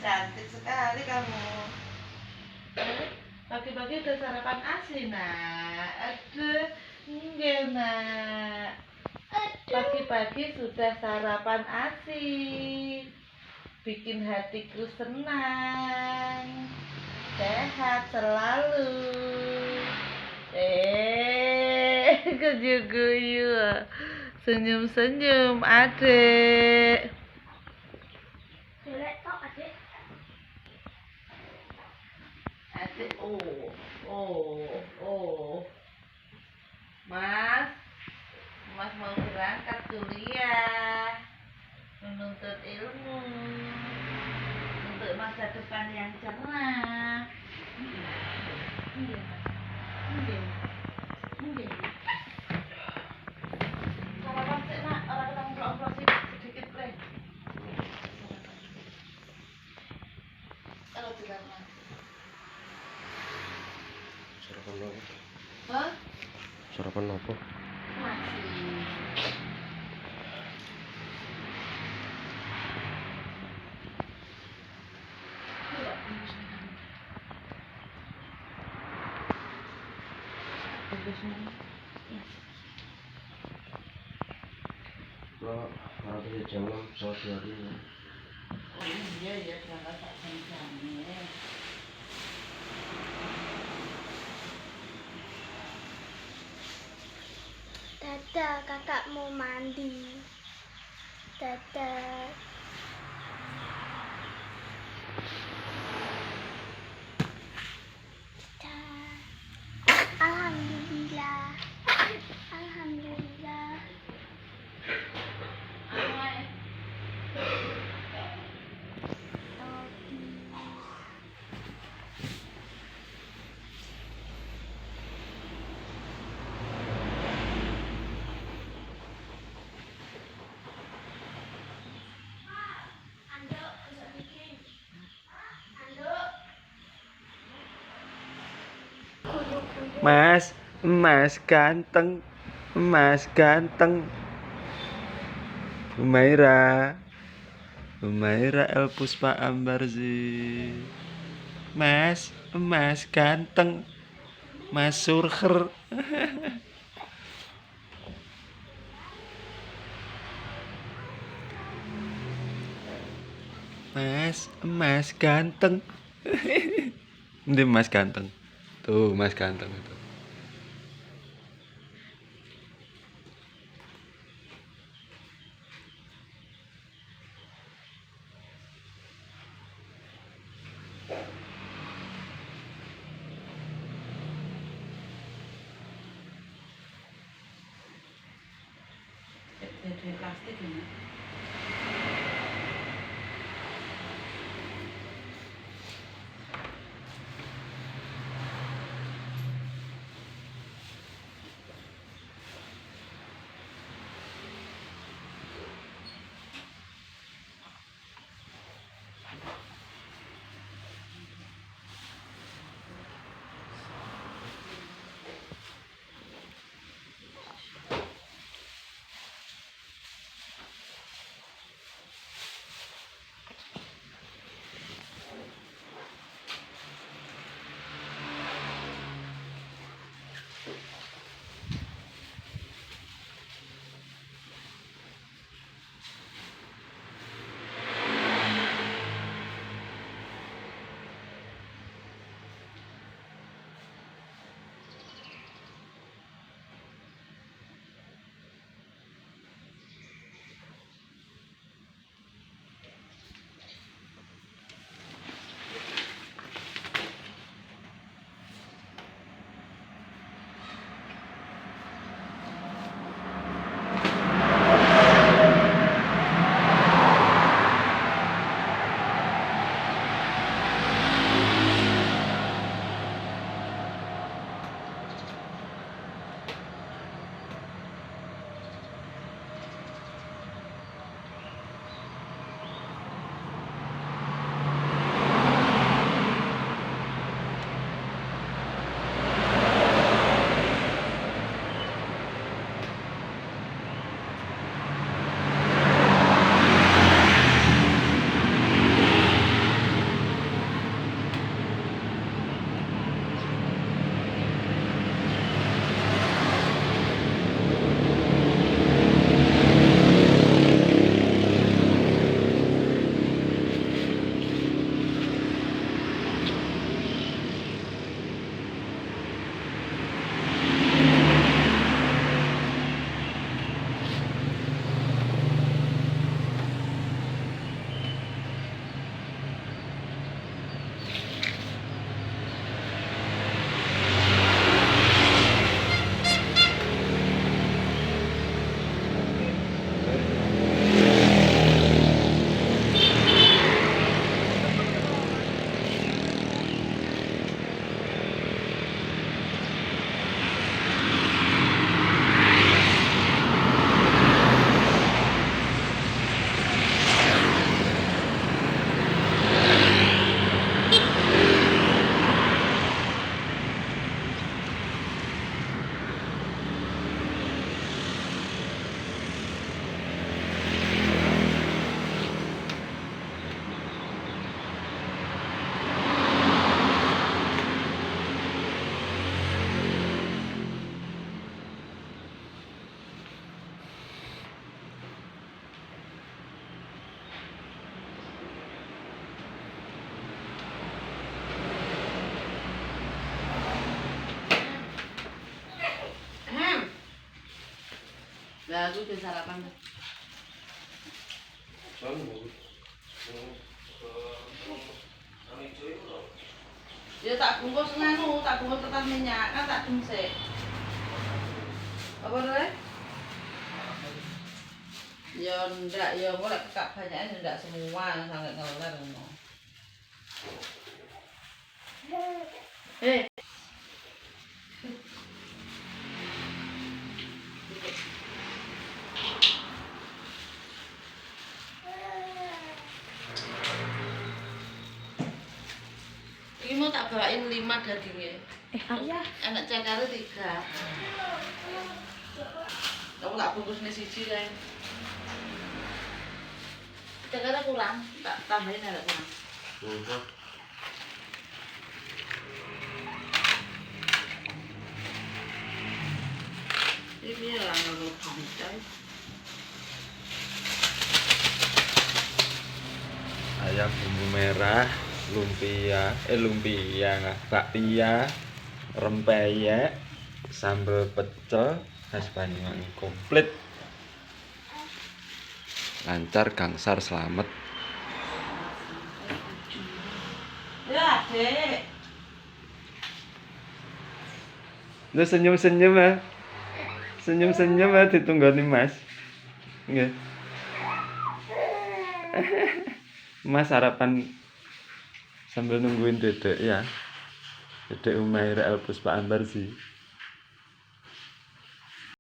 Cantik sekali kamu. Pagi-pagi udah sarapan ASI, nak. Aduh, enggak, nak. Pagi-pagi sudah sarapan ASI. Bikin hatiku senang. Sehat selalu. Guyu-guyu. Senyum-senyum, adek. Adik, Mas, Mas mau berangkat kuliah, menuntut ilmu, untuk masa depan yang cerah. Sarapan sih, nak, orang ketemu obrol sedikit, Bre. Kalau bilang, Mas. Sarapan apa? Hah? Sarapan apa? Masih. Nah, harusnya jam 6 sore hari ini. Oh iya ya, berangkat tak jam-jamnya. Dadah, kakak mau mandi. Dadah. Dadah. Alhamdulillah. Alhamdulillah. Mas, Mas ganteng, Mas ganteng. Humaira, Humaira El Puspa Ambarzi. Mas, Mas ganteng, Mas Surher. Mas, Mas ganteng. Ini Mas ganteng. Tuh, Mas ganteng itu. Dari plastik ini. Lah aku udah sarapan. Ya tak bungkus nganu, tak bungkus tekan minyak, kan tak dimsik. Apa Re? Ya ndak, ya engko lek kak banyaknya ndak semua sampai ngeler ngono. Eh. Ini mau tak bawain 5 dagingnya. Arya. Anak cakarnya 3. Kamu tak bungkus nih siji kan. Cakarnya kurang, tak tambahin ada kurang. Ini lah nggak bisa. Ayam bumbu merah, lumpia, bakpia, rempeyek, sambal pecel, khas Banyuwangi komplit. Lancar gangsar selamat. Ya, Dek. Lu senyum-senyum ah. Senyum-senyum ah ditunggoni Mas. Nggih. Mas sarapan sambil nungguin Dedek ya. Dedek Umaira El Puspa Ambar sih.